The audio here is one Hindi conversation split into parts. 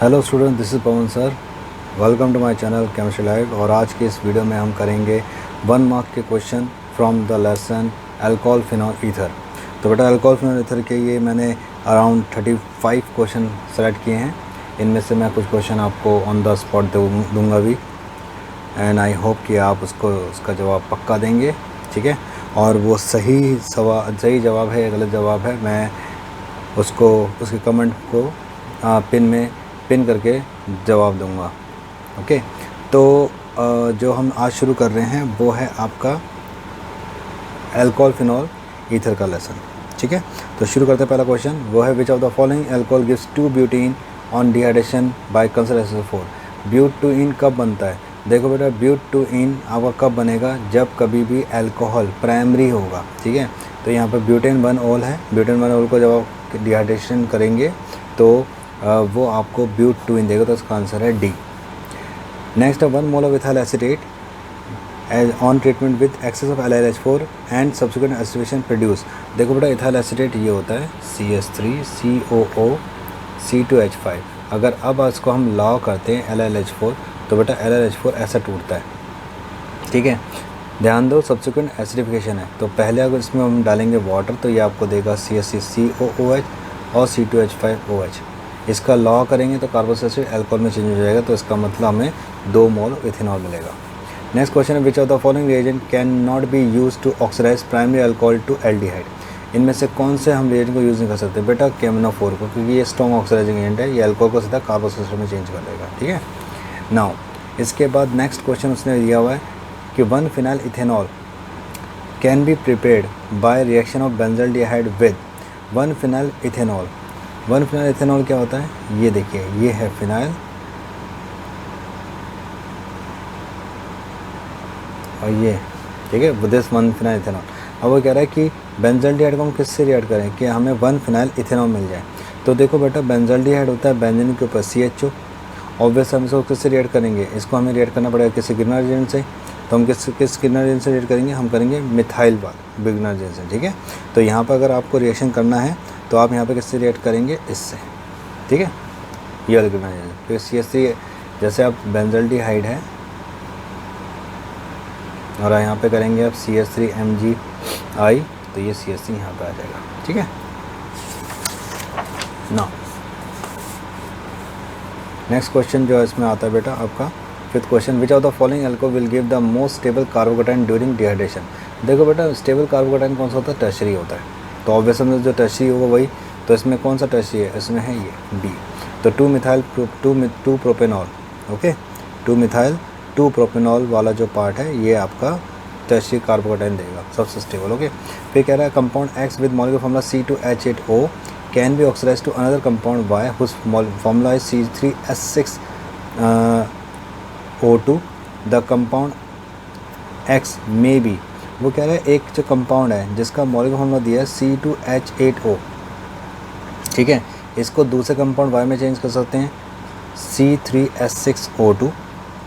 Hello student, this is Pavan sir. Welcome to my channel chemistry live. और आज के इस वीडियो में हम करेंगे 1 मार्क के question from the lesson alcohol phenol ether. तो बेटा अल्कोहल फिनॉल ईथर के ये मैंने अराउंड 35 क्वेश्चन सेलेक्ट किए हैं। इनमें से मैं कुछ क्वेश्चन आपको ऑन द स्पॉट दूंगा भी, एंड आई होप कि आप उसका जवाब पक्का देंगे, ठीक है। और वो सही जवाब है या गलत जवाब है, मैं उसके कमेंट को पिन करके जवाब दूंगा। ओके, तो जो हम आज शुरू कर रहे हैं वो है आपका अल्कोहल फिनॉल ईथर का लेसन, ठीक है। तो शुरू करते हैं। पहला क्वेश्चन वो है which of the following alcohol gives 2 butene on dehydration by concentration 4। Butene कब बनता है? देखो बेटा, ब्यूटीन आपका कब बनेगा? जब कभी भी अल्कोहल प्राइमरी होगा, ठीक है। तो यहाँ पर ब्यूटेन 1 ऑल है। ब्यूटेन 1 ऑल को जब आप डिहाइड्रेशन करेंगे तो वो आपको ब्यूटीन देगा, तो इसका आंसर है डी। नेक्स्ट है 1 mole of ethyl acetate as on treatment with excess of LiH4 and subsequent acidation produce. देखो बेटा, इथाइल एसीटेट ये होता है CH3COO C2H5। अगर अब इसको हम लॉ करते हैं LiH4, तो बेटा LiH4 ऐसा टूटता है, ठीक है। ध्यान दो, सब्सिक्वेंट एसिडिफिकेशन है, तो पहले अगर इसमें हम डालेंगे वाटर तो ये आपको देगा CH3COOH और C2H5OH। इसका लॉ करेंगे तो कार्बोक्सिलिक एसिड अल्कोहल में चेंज हो जाएगा, तो इसका मतलब हमें 2 मोल इथेनॉल मिलेगा। नेक्स्ट क्वेश्चन है which of the following reagent can not be use to oxidise primary alcohol to aldehyde. इनमें से कौन से हम रिएजेंट को यूज़ नहीं कर सकते? बेटा KMnO4 को, क्योंकि ये स्ट्रॉन्ग ऑक्सीडाइजिंग एजेंट है, ये अल्कोहल को सीधा कार्बोक्सिलिक एसिड में चेंज कर देगा, ठीक है। नाउ इसके बाद नेक्स्ट क्वेश्चन उसने दिया हुआ है कि 1 phenyl ethanol can be prepared by reaction of benzaldehyde with 1 phenyl ethanol. 1 phenyl ethanol क्या होता है? ये देखिए, ये है फिनाइल और ये, ठीक है, विद दिस 1 फिनाइल इथेनॉल। अब वो कह रहा है कि बेंजल्डिहाइड को हम किससे रिएक्ट करें कि हमें 1 फिनाइल इथेनॉल मिल जाए। तो देखो बेटा, बेंजल्डिहाइड होता है बेंजीन के ऊपर CHO। ऑब्वियस हम इसको किससे रिएक्ट करेंगे? इसको हमें रिएक्ट करना पड़ेगा किसी गिरनर एजेंट से। तो हम किस गिरनर एजेंट से रिएक्ट करेंगे? हम करेंगे मिथाइल गिरनर एजेंट से, ठीक है। तो यहाँ पर अगर आपको रिएक्शन करना है तो आप यहाँ पे किससे रिएक्ट करेंगे? इससे, ठीक है, ये वाले गिरनर एजेंट। तो CH3 जैसे आप बेंजल्डिहाइड है और यहाँ पे करेंगे आप CH3MgI, तो ये CH3 यहाँ पे आ जाएगा, ठीक है ना। नेक्स्ट क्वेश्चन जो है इसमें आता है बेटा आपका 5th question, which of the following alcohol will give the most stable carbocation during dehydration. देखो बेटा, स्टेबल कार्बोकेटाइन कौन सा होता है? टर्शरी होता है। तो ऑब्वियसली जो टर्शरी होगा वही, तो इसमें कौन सा टर्शरी है? इसमें है ये डी। तो 2 प्रोपेनॉल, ओके, 2 मिथाइल 2 प्रोपेनॉल वाला जो पार्ट है ये आपका टर्शरी कार्बोकेटाइन देगा, सबसे स्टेबल, ओके। फिर कह रहा है compound X with molecular formula C2H8O can be oxidized to another compound Y whose formula is C3H6O2। the compound X may be, वो कह रहा है एक जो कंपाउंड है जिसका मॉलिक्यूलर फार्मूला दिया है C2H8O, ठीक है, इसको दूसरे कंपाउंड Y में चेंज कर सकते हैं C3H6O2,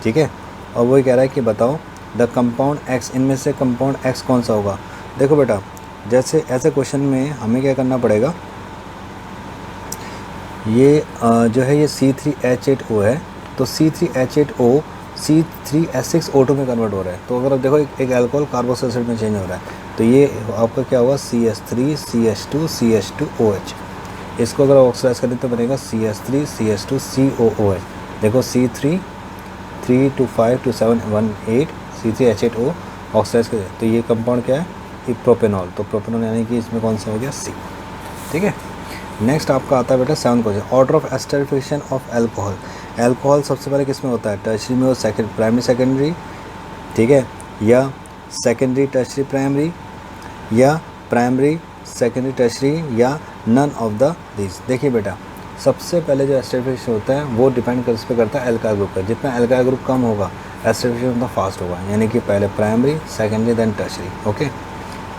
ठीक है। और वही कह रहा है कि बताओ द कंपाउंड X, इनमें से कंपाउंड X कौन सा होगा? देखो बेटा, जैसे ऐसे क्वेश्चन में हमें क्या करना पड़ेगा, ये जो है ये C3H8O है, तो C3H8O C3H6O2 में कन्वर्ट हो रहा है। तो अगर आप देखो एक अल्कोहल कार्बोक्सिलिक एसिड में चेंज हो रहा है, तो ये आपका क्या होगा? CH3CH2CH2OH। इसको अगर ऑक्सीडाइज करें तो बनेगा CH3CH2COOH। देखो C3 3 to 5 to 7 1 8 C3H8O oxidise करें तो ये कंपाउंड क्या है? ये प्रोपेनॉल। तो प्रोपेनॉल यानी कि इसमें कौन सा हो गया? C, ठीक है। नेक्स्ट आपका आता है बेटा 7th question, order of esterification of alcohol. Alcohol सबसे पहले किस में होता है? टर्शरी में और प्राइमरी सेकेंडरी, ठीक है, या सेकेंडरी टर्शरी प्राइमरी, या प्राइमरी सेकेंडरी टर्शरी, या नन ऑफ द दिस। देखिए बेटा, सबसे पहले जो एस्टरिफिकेशन होता है वो डिपेंड किस पे करता है? अल्काइल ग्रुप पर। जितना अल्काइल ग्रुप कम होगा एस्टरिफिकेशन उतना फास्ट होगा, यानी कि पहले primary, secondary, then tertiary, okay.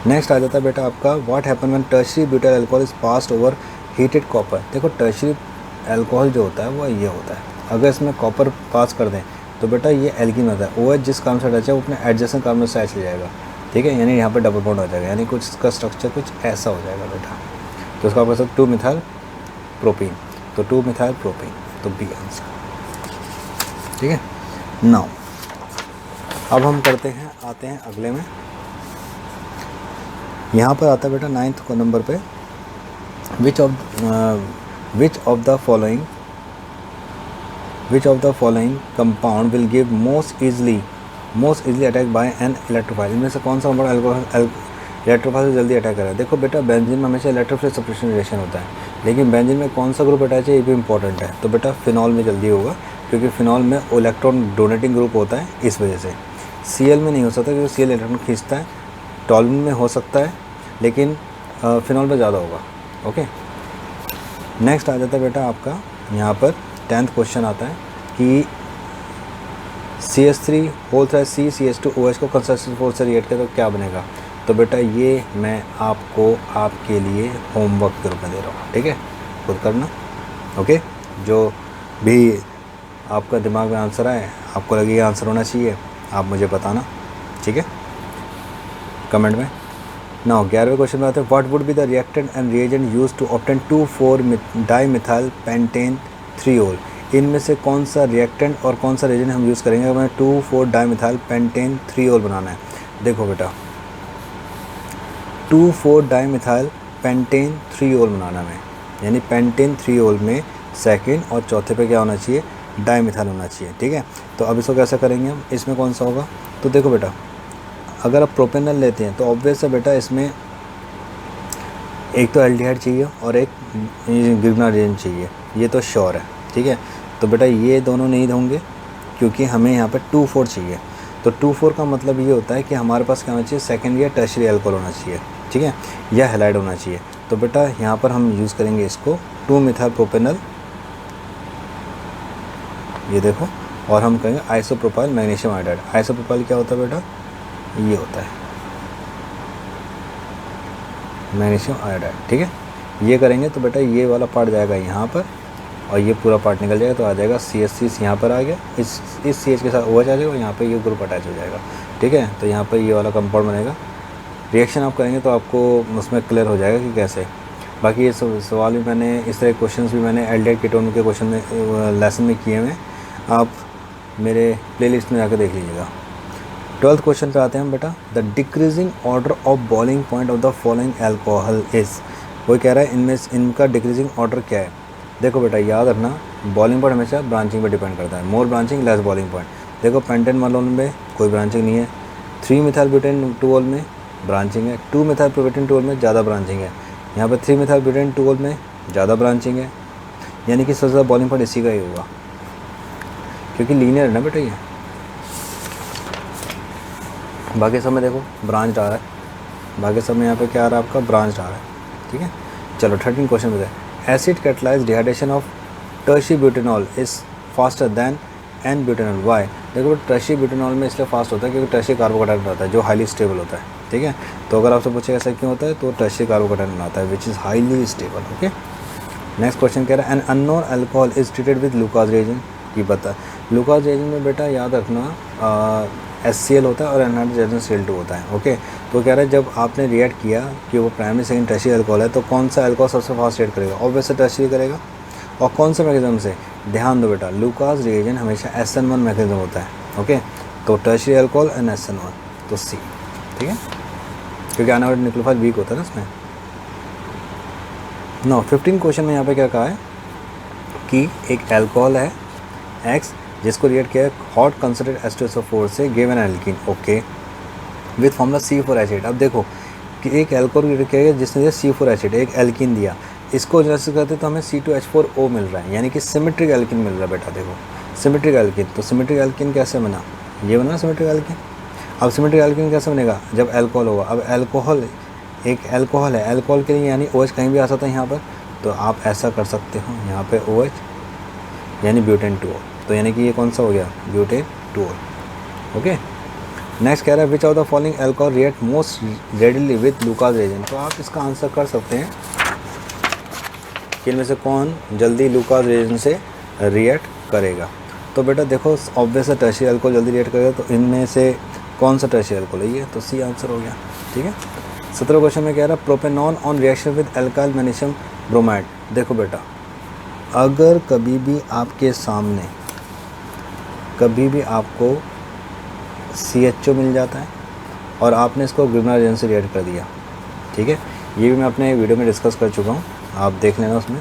Next आ जाता है बेटा आपका what happen when tertiary butyl alcohol is passed over heated copper. देखो टर्शरी अल्कोहल जो होता है वो ये होता है, अगर इसमें कॉपर पास कर दें तो बेटा ये एल्कीन होता है। OH जिस कार्बन से अटैच है वो अपने एडजेसेंट कार्बन से अटैच हो जाएगा, ठीक है, यानी यहाँ पे डबल बॉन्ड हो जाएगा, यानी कुछ इसका स्ट्रक्चर कुछ ऐसा हो जाएगा बेटा। तो इसका आप कह सकते 2 मिथाइल प्रोपीन, तो 2 मिथाइल प्रोपीन, तो बी आंसर। ठीक है, नाउ अब हम करते हैं, आते हैं अगले में। यहाँ पर आता है बेटा 9th नंबर पे, विच of the following compound will give most easily attack by an electrophile. इनमें से कौन सा कंपाउंड इलेक्ट्रोफाइल से जल्दी अटैक करेगा? देखो बेटा, बेंजीन में हमेशा इलेक्ट्रोफिलिक सप्रेशन रिएक्शन होता है, लेकिन बेंजीन में कौन सा ग्रुप अटैच है ये भी इंपॉर्टेंट है। तो बेटा फिनॉल में जल्दी होगा, क्योंकि फिनॉल में इलेक्ट्रॉन डोनेटिंग ग्रुप होता है, इस वजह से। Cl में नहीं हो सकता, क्योंकि Cl इलेक्ट्रॉन खींचता है। टॉल्यूइन में हो सकता है, लेकिन फिनॉल में ज़्यादा होगा। ओके, नेक्स्ट आ जाता है बेटा आपका यहाँ पर 10th क्वेश्चन आता है कि CH3 whole thrice C CH2OH को कंसंट्रेशन फोर्स से रिएक्ट करें तो क्या बनेगा? तो बेटा ये मैं आपको आपके लिए होमवर्क के रूप में दे रहा हूँ, ठीक है, खुद करना। ओके, जो भी आपका दिमाग में आंसर आए, आपको लगे ये आंसर होना चाहिए, आप मुझे बताना, ठीक है, कमेंट में। नाउ 11वें क्वेश्चन में आते हैं, what would be the reactant and reagent used to obtain 2,4-डाइमिथाइल पेंटेन 3-ol। इनमें से कौन सा रिएक्टेंट और कौन सा रिएजेंट हम यूज़ करेंगे हमें 2,4-डाइमिथाइल पेंटेन 3-ol बनाना है? देखो बेटा, 2,4-डाइमिथाइल पेंटेन 3-ol बनाना है, यानी पेंटेन 3-ol में सेकेंड और चौथे पे क्या होना चाहिए? डाइमिथाइल होना चाहिए। ठीक है, तो अब इसको कैसा करेंगे हम? इसमें कौन सा होगा? तो देखो बेटा, अगर आप प्रोपेनल लेते हैं तो ऑब्वियस है बेटा, इसमें एक तो एल्डिहाइड चाहिए और एक गिबरेलिन चाहिए, ये तो श्योर है। ठीक है, तो बेटा ये दोनों नहीं होंगे, क्योंकि हमें यहाँ पे 2,4 चाहिए। तो 2,4 का मतलब ये होता है कि हमारे पास क्या होना चाहिए? सेकेंड या टर्शियरी अल्कोहल होना चाहिए, ठीक है, या हैलाइड होना चाहिए। तो बेटा यहाँ पर हम यूज़ करेंगे इसको 2-मिथाइल प्रोपेनल, ये देखो, और हम कहेंगे आइसोप्रोपाइल मैग्नीशियम आयोडाइड। आइसोप्रोपाइल क्या होता है बेटा? ये होता है मैग्नीशियम आयोडाइड। ठीक है, ये करेंगे तो बेटा ये वाला पार्ट जाएगा यहाँ पर, और ये पूरा पार्ट निकल जाएगा, तो आ जाएगा CH3 यहाँ पर आ गया, इस CH के साथ OH आ जाएगा, यहाँ पे ये ग्रुप अटैच हो जाएगा। ठीक है, तो यहाँ पर ये वाला कंपाउंड बनेगा। रिएक्शन आप करेंगे तो आपको उसमें क्लियर हो जाएगा कि कैसे। बाकी ये सवाल भी मैंने, इस तरह क्वेश्चंस भी मैंने एल्डिहाइड कीटोन के क्वेश्चन में लेसन में किए हैं, आप मेरे प्लेलिस्ट में जाकर देख लीजिएगा। 12th क्वेश्चन पे आते हैं हम बेटा, the decreasing order of boiling point of the following alcohol is. वही कह रहा है इनमें इनका डिक्रीजिंग ऑर्डर क्या है? देखो बेटा याद रखना, बॉइलिंग पॉइंट हमेशा ब्रांचिंग पर डिपेंड करता है, मोर ब्रांचिंग लेस बॉइलिंग पॉइंट। देखो पेंटेन मालोन में कोई ब्रांचिंग नहीं है, 3-मिथाइल ब्यूटेन 2-ol में ब्रांचिंग है, 2-मिथाइल प्रोपेटेन 2-ol में ज़्यादा ब्रांचिंग है, यहाँ पर 3-मिथाइल ब्यूटेन 2-ol में ज़्यादा ब्रांचिंग है, यानी कि सबसे ज़्यादा बॉइलिंग पॉइंट इसी का ही होगा, क्योंकि लीनियर है ना बेटा ये। बाकी सब में देखो ब्रांच आ रहा है, बाकी सब में यहाँ पे क्या आ रहा है? आपका ब्रांच आ रहा है। ठीक है, चलो 13 क्वेश्चन में acid catalyse dehydration of tertiary butanol is faster than n butanol. Why? देखो टर्शी ब्यूटेनॉल में इसलिए फास्ट होता है क्योंकि टर्शी कार्बोकैटायन होता है जो हाईली स्टेबल होता है। ठीक है, तो अगर आपसे पूछे ऐसा क्यों होता है, तो टर्शी कार्बोकैटायन आता है which is highly stable. Okay, next question कह रहा है an unknown alcohol is treated with Lucas reagent. ये बता, लुकास रिएजेंट में बेटा याद रखना HCl होता है और एनहाइड्रोजन रिएजेंट Cl2 होता है। ओके, तो कह रहा है जब आपने रिएक्ट किया कि वो प्राइमरी सेकेंड टर्शियरी अल्कोहल है, तो कौन सा अल्कोहल सबसे फास्ट रिएक्ट करेगा? ऑब्वियसली टर्शियरी करेगा। और कौन सा मैकेनिज्म से? ध्यान दो बेटा, लुकास रिएजेंट हमेशा SN1 मैकेनिज्म होता है। ओके, तो टर्शियरी अल्कोहल एंड SN1, तो C। ठीक है, क्योंकि एनाइड न्यूक्लियोफाइल वीक होता है ना इसमें। नो 15 क्वेश्चन में यहाँ पे क्या कहा है कि एक अल्कोहल है X जिसको रिएक्ट किया है हॉट कंसंट्रेटेड H2SO4 से, given an alkene. Okay, with formula C4H8। अब देखो कि एक अल्कोहल रिएक्ट किया गया जिसने दिया C4H8, एक एल्कीन दिया, इसको जैसे करते तो हमें C2H4O मिल रहा है, यानी कि सिमेट्रिक एल्कीन मिल रहा है बेटा। देखो सिमेट्रिक एल्कीन, तो सिमेट्रिक एल्कीन कैसे बना? ये बना सिमेट्रिक एल्कीन। अब सिमेट्रिक एल्कीन कैसे बनेगा? जब अल्कोहल होगा। अब अल्कोहल एक अल्कोहल है, अल्कोहल के लिए यानी OH कहीं भी आ सकता है यहाँ पर, तो आप ऐसा कर सकते हो यहाँ पे OH यानी ब्यूटेन 2-ol, तो यानी कि ये कौन सा हो गया? Butane 2-ol। ओके, नेक्स्ट कह रहा है which of the following alcohol react most readily with Lucas reagent. तो आप इसका आंसर कर सकते हैं कि इनमें से कौन जल्दी लुकास रिएजेंट से रिएक्ट करेगा। तो बेटा देखो ऑब्वियस है टर्शियरी अल्कोहल जल्दी रिएक्ट करेगा, तो इनमें से कौन सा टर्शियरी अल्कोहल है? ये तो C आंसर हो गया। ठीक है, 17 क्वेश्चन में कह रहा है propanone on reaction with alkyl magnesium bromide. देखो बेटा अगर कभी भी आपके सामने कभी भी आपको CHO मिल जाता है और आपने इसको ग्रिग्नार्ड रीजन से रिएक्ट कर दिया, ठीक है, ये भी मैं अपने वीडियो में डिस्कस कर चुका हूँ, आप देख लेना उसमें,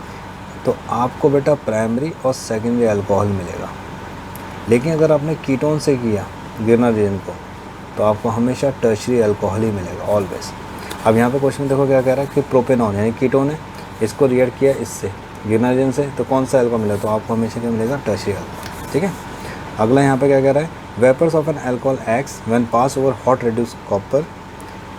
तो आपको बेटा प्राइमरी और सेकेंडरी अल्कोहल मिलेगा। लेकिन अगर आपने कीटोन से किया ग्रिग्नार्ड रीजन को तो आपको हमेशा टर्शरी अल्कोहल ही मिलेगा ऑलवेज। अब यहाँ पे क्वेश्चन देखो क्या कह रहा है कि प्रोपेनॉन यानी कीटोन है, इसको रिएक्ट किया इससे ग्रिग्नार्ड रीजन से, तो कौन सा अल्कोहल मिलेगा, तो आपको हमेशा क्या मिलेगा, टर्शरी अल्कोहल, ठीक है। अगला यहाँ पे क्या कह रहा है, vapours of an alcohol X when pass over hot reduce copper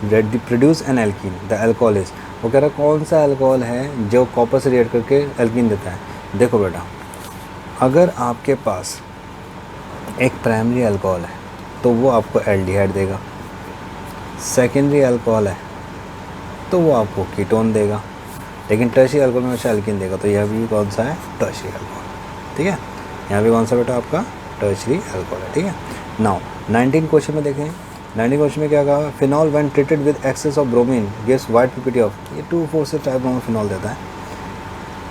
produce an alkene, the alcohol is, वो कह रहा है कौन सा अल्कोहल है जो कॉपर से रिएक्ट करके एल्कीन देता है। देखो बेटा, अगर आपके पास एक प्राइमरी अल्कोहल है तो वो आपको एल्डिहाइड देगा, सेकेंडरी अल्कोहल है तो वो आपको कीटोन देगा, लेकिन टर्शरी अल्कोहल में हमेशा एल्कीन देगा, तो यह भी कौन सा है, टर्शरी अल्कोहल, ठीक है। यहाँ भी कौन सा बेटा आपका टर्शरी अल्कोहल है, ठीक है। नाउ 19 क्वेश्चन में देखें, 19 क्वेश्चन में क्या कहा, phenol when treated with excess of bromine gives white PPT of, ये 2,4 से टाइप ब्रोमीन फिनॉल देता है।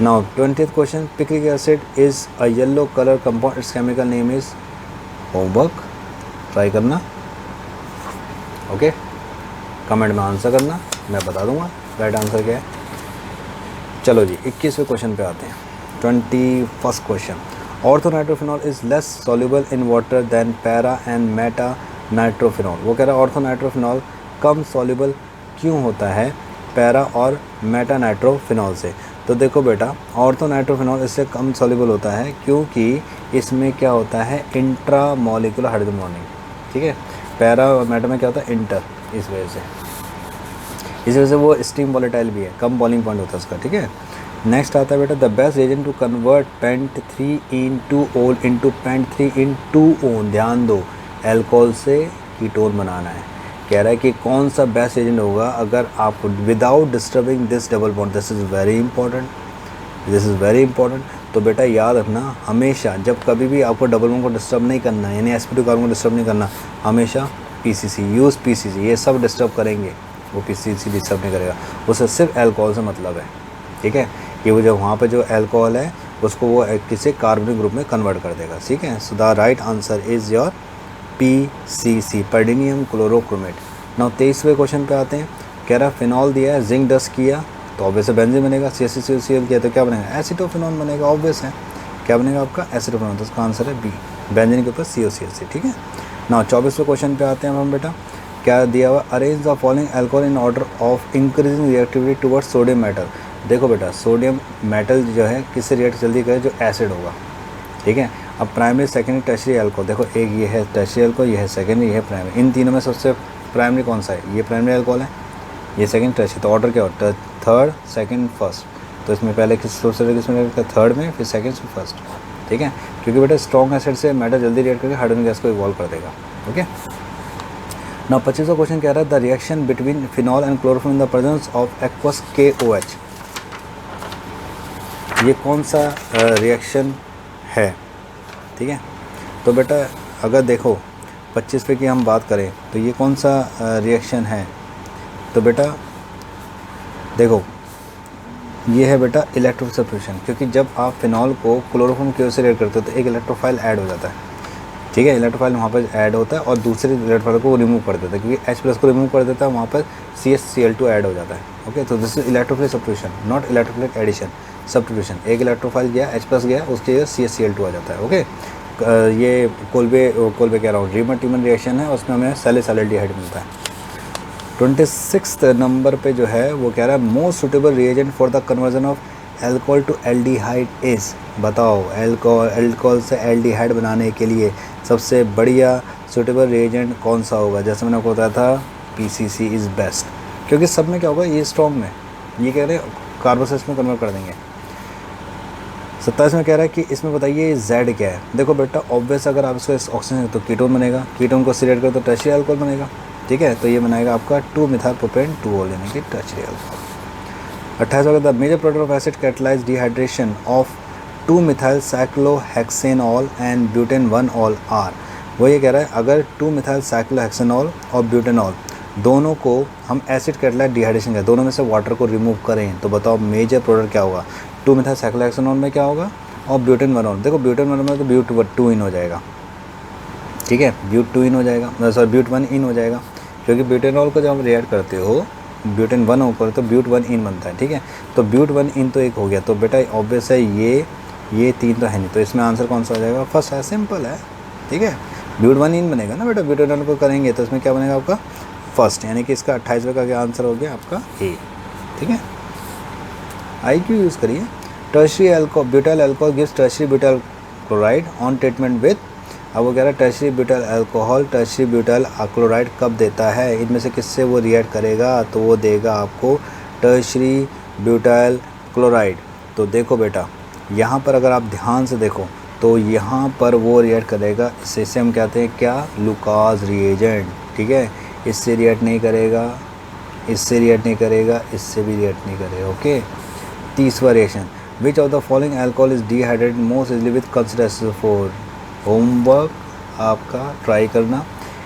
Now 20th question, picric acid is a yellow colour compound, its chemical name is, homework try करना, ओके, कमेंट में आंसर करना, मैं बता दूंगा राइट आंसर क्या है। चलो जी 21वें क्वेश्चन पे आते हैं। 21st question, ortho nitrophenol is less soluble in water than para and meta nitrophenol, वो कह रहा है ऑर्थोनाइट्रोफिनॉल कम सॉल्युबल क्यों होता है पैरा और मेटा नाइट्रोफिनॉल से। तो देखो बेटा, ऑर्थोनाइट्रोफिनॉल इससे कम सॉल्युबल होता है क्योंकि इसमें क्या होता है, इंट्रा मॉलिक्यूलर हाइड्रोजन बॉन्डिंग, ठीक है। पैरा और मेटा में क्या होता है, इंटर, इस वजह से वो स्टीम वॉलेटाइल भी है, कम बॉइलिंग पॉइंट होता है उसका, ठीक है। नेक्स्ट आता है बेटा, the best reagent to convert pent 3 en 2 ol into paint 3 en 2 own, ध्यान दो, अल्कोहल से कीटोन बनाना है। कह रहा है कि कौन सा बेस्ट एजेंट होगा अगर आप without disturbing this double bond, this is very important. तो बेटा याद रखना, हमेशा जब कभी भी आपको डबल बॉन्ड को डिस्टर्ब नहीं करना है, यानी sp2 कार्बन को डिस्टर्ब नहीं करना, हमेशा PCC यूज़, PCC, ये सब डिस्टर्ब करेंगे, वो PCC डिस्टर्ब नहीं करेगा, उससे सिर्फ अल्कोहल से मतलब है, ठीक है। कि वो जो वहाँ पे जो अल्कोहल है उसको वो किसी कार्बनिक ग्रुप में कन्वर्ट कर देगा, ठीक है। So the right answer is your PCC, pyridinium chlorochromate. Now 23वें क्वेश्चन पे आते हैं, कह रहा फिनॉल दिया है, जिंक डस्ट किया तो ऑब्वियस है बेंजीन बनेगा, CaCl किया तो क्या बनेगा, एसीटोफिनॉल बनेगा, ऑब्वियस है, क्या बनेगा आपका, एसीटोफिनॉल, तो इसका आंसर है B, बेंजीन के ऊपर COCl, ठीक है। नाउ 24वें क्वेश्चन पे आते हैं हम बेटा, क्या दिया हुआ, arrange the following alcohol in order of increasing reactivity towards sodium metal. देखो बेटा, सोडियम मेटल जो है किससे रिएक्ट जल्दी करे, जो एसिड होगा, ठीक है। अब प्राइमरी सेकेंडरी टर्शरी अल्कोहल, देखो एक ये है टर्शरी अल्कोहल, ये है सेकेंडरी, ये है प्राइमरी, इन तीनों में सबसे प्राइमरी कौन सा है, ये प्राइमरी अल्कोहल है, ये सेकेंड टर्शरी, तो ऑर्डर क्या होता है, थर्ड सेकेंड फर्स्ट, तो इसमें पहले किसमें थर्ड में, फिर सेकेंड से फर्स्ट, ठीक है। क्योंकि बेटा स्ट्रॉन्ग एसिड से मेटल जल्दी रिएक्ट करके हाइड्रोजन गैस को इवॉल्व कर देगा, ओके। नाउ 25वां क्वेश्चन कह रहा है, the reaction between phenol and chloroform in the presence of aqueous KOH, ये कौन सा रिएक्शन है, ठीक है। तो बेटा अगर देखो 25 पे की हम बात करें तो ये कौन सा रिएक्शन है, तो बेटा देखो ये है बेटा इलेक्ट्रोफिल सब्स्टिट्यूशन, क्योंकि जब आप फिनॉल को क्लोरोफॉर्म की ओर से रिएक्ट करते हो तो एक इलेक्ट्रोफाइल ऐड हो जाता है, ठीक है, इलेक्ट्रोफाइल वहाँ पर ऐड होता है और दूसरे इलेक्ट्रोफाइल को रिमूव कर देता है, क्योंकि H+ को रिमूव कर देता है, वहाँ पर CHCl2 ऐड हो जाता है, ओके। तो this is electrophile substitution, not electrophilic addition, substitution, एक इलेक्ट्रोफाइल गया, H+ गया, उसके जगह CHCl2 आ जाता है, ओके। ये कोल्बे कह रहा हूँ, रीमन-टीमन रिएक्शन है, उसमें हमें सैलिसाइल्डिहाइड मिलता है। 26 नंबर पे जो है वो कह रहा है, most suitable reagent for the conversion of alcohol to aldehyde is, बताओ अल्कोहल से एल्डिहाइड बनाने के लिए सबसे बढ़िया सुटेबल रिएजेंट कौन सा होगा। जैसे मैंने आपको बताया था PCC इज़ बेस्ट, क्योंकि सब में क्या होगा, ये स्ट्रॉन्ग में, ये कह रहे हैं कार्बोक्सिलेज में कन्वर्ट कर देंगे। 27 में कह रहा है कि इसमें बताइए Z क्या है। देखो बेटा ऑब्वियस, अगर आप इसको ऑक्सीजन तो कीटोन बनेगा, कीटोन को सिलेक्ट करो तो टर्शियरी अल्कोहल बनेगा, ठीक है। तो ये बनाएगा आपका 2-मिथाइल प्रोपेन 2-ओल यानी कि tertiary alcohol. 28 the major product of acid catalyse dehydration of 2-मिथाइल साइक्लोहेक्सेनॉल एंड ब्यूटेन 1-ऑल आर। वो ये कह रहा है, अगर 2-मिथाइल साइक्लोहेक्सेनॉल और ब्यूटेनॉल दोनों को हम एसिड कैटलाइज डिहाइड्रेशन करें, दोनों में से वाटर को रिमूव करें, तो बताओ मेजर प्रोडक्ट क्या होगा। 2 मिथाइल साइक्लोहेक्सेनॉल में क्या होगा, और ब्यूटेन 1 देखो ब्यूटेन 1 में तो ब्यूट 2 इन हो जाएगा, ठीक है, ब्यूट 2 इन हो जाएगा, सॉरी ब्यूट 1 इन हो जाएगा, क्योंकि ब्यूटेनॉल को जब आप रिएक्ट करते हो ब्यूटेन 1 होकर तो ब्यूट 1 इन बनता है, ठीक है। तो ब्यूट 1 इन तो एक हो गया, तो बेटा ऑब्वियस है ये 3 तो है नहीं, तो इसमें आंसर कौन सा हो जाएगा, फर्स्ट है, सिंपल है, ठीक है। ब्यूट 1 इन बनेगा ना बेटा, ब्यूटेनॉल को करेंगे तो इसमें क्या बनेगा आपका फर्स्ट, यानी कि इसका 28वें का क्या आंसर हो गया आपका ए, ठीक है। IQ यूज़ करिए। Tertiary alcohol butyl alcohol gives tertiary butyl chloride on treatment with, अब वो कह रहा है tertiary butyl alcohol tertiary butyl chloride कब देता है, इनमें से किससे वो रिएक्ट करेगा, तो वो देगा आपको टर्शरी ब्यूटाइल क्लोराइड। तो देखो बेटा यहाँ पर अगर आप ध्यान से देखो तो यहाँ पर वो रिएक्ट करेगा, इससे हम कहते हैं क्या, लुकास रिएजेंट, ठीक है। इससे रिएक्ट नहीं करेगा, इससे रिएक्ट नहीं करेगा, इससे भी रिएक्ट नहीं करेगा, ओके। तीसरा reaction, which of the following alcohol is dehydrated most easily with consideration for, homework आपका ट्राई करना,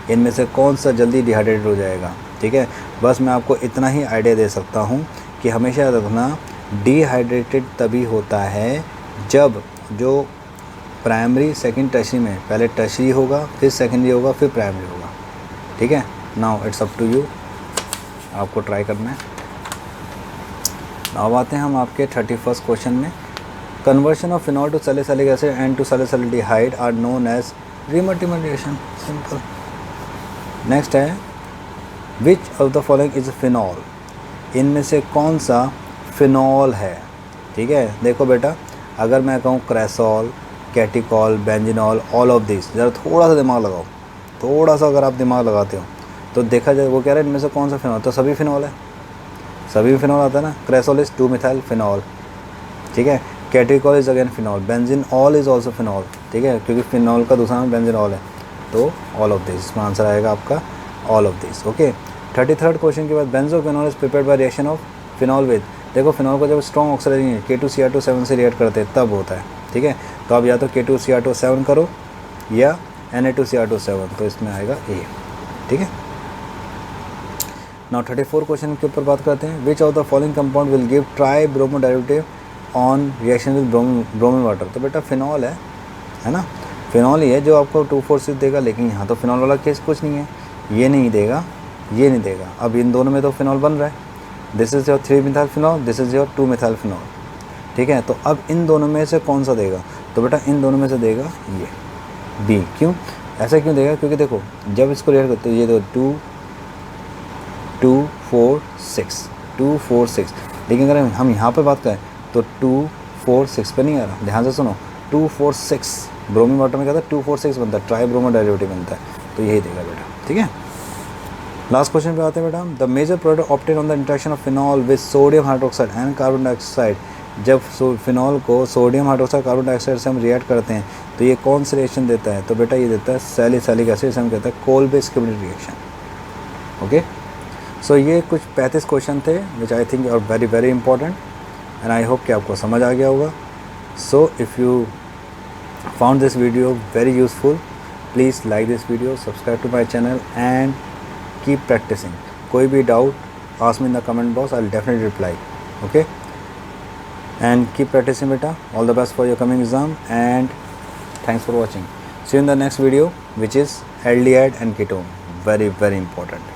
इनमें से कौन सा जल्दी डिहाइड्रेटेड हो जाएगा, ठीक है। बस मैं आपको इतना ही आइडिया दे सकता हूँ कि हमेशा रखना डिहाइड्रेटेड तभी होता है जब जो प्राइमरी सेकंड टर्शरी में, पहले टर्शरी होगा फिर सेकेंडरी होगा फिर प्राइमरी होगा, ठीक है। Now it's up to you, आपको ट्राई करना है। अब आते हैं हम आपके 31st क्वेश्चन में। Conversion of phenol to salicylic acid and to salicylaldehyde are known as Reimer Tiemann reaction, simple. Next है which of the following is phenol, इनमें से कौन सा फिनॉल है, ठीक है। देखो बेटा अगर मैं कहूँ क्रेसॉल, कैटिकॉल, बेंजीनॉल, ऑल ऑफ दिस, ज़रा थोड़ा सा दिमाग लगाओ, थोड़ा सा अगर आप दिमाग लगाते हो तो देखा जाए वो कह रहा है इनमें से कौन सा फिनॉल, तो सभी फिनॉल है, सभी फिनॉल आता है ना। क्रेसॉल इज़ 2 मिथाइल फिनॉल, ठीक है। Catechol is again phenol, benzenol is also phenol, ठीक है, क्योंकि फिनॉल का दूसरा नाम बेंजीनॉल है, तो ऑल ऑफ दिस, इसमें आंसर आएगा आपका all of this, okay. 33rd question के बाद benzophenol is prepared by reaction of phenol with, देखो फिनॉल को जब स्ट्रॉन्ग ऑक्सीडाइजिंग K2Cr2 से रिएक्ट करते हैं तब होता है, ठीक है। तो आप या तो K2Cr2 करो या Na2Cr2, तो इसमें आएगा ए, ठीक है। नाउ 34 क्वेश्चन के ऊपर बात करते हैं। विच of the following compound will give try bromo derivative on reaction with bromine water, तो बेटा फिनॉल है ना, फिनॉल ही है जो आपको 2,4,6 देगा, लेकिन यहाँ तो फिनॉल वाला केस कुछ नहीं है, ये नहीं देगा, ये नहीं देगा। अब इन दोनों में तो फिनॉल बन रहा है, this is your 3 methyl phenol, this is your 2 methyl phenol, ठीक है। तो अब इन दोनों में से कौन सा देगा, तो बेटा इन दोनों में से देगा ये बी। क्यों ऐसा क्यों देगा, क्योंकि देखो जब इसको रिएक्ट करते हो ये दो 2 4 6, लेकिन अगर हम यहाँ पे बात करें तो 2 4 6 पे नहीं आ रहा, ध्यान से सुनो, 2 4 6 ब्रोमीन वाटर में क्या था 2 4 6 बनता है, ट्राई ब्रोमो डेरिवेटिव बनता है, तो यही देगा बेटा, ठीक है। लास्ट क्वेश्चन पे आते हैं बेटा। The major product obtain on the interaction of phenol with sodium hydroxide and carbon dioxide, जब फिनॉल को सोडियम हाइड्रोक्साइड कार्बन डाइऑक्साइड से हम रिएक्ट करते हैं तो ये कौन सा रिएक्शन देता है, तो बेटा ये देता है सैलिसिलिक एसिड, से हम कहते हैं कोल्बे-स्किमिड रिएक्शन, ओके। सो ये कुछ 35 क्वेश्चन थे which I think are very very important and I hope कि आपको समझ आ गया होगा। So if you found this video very useful, please like this video, subscribe to my channel and keep practising. कोई भी doubt ask me in the comment box, I will definitely reply, okay. And keep practising बेटा, all the best for your coming exam and thanks for watching. See you in the next video, which is aldehyde and ketone, very very important.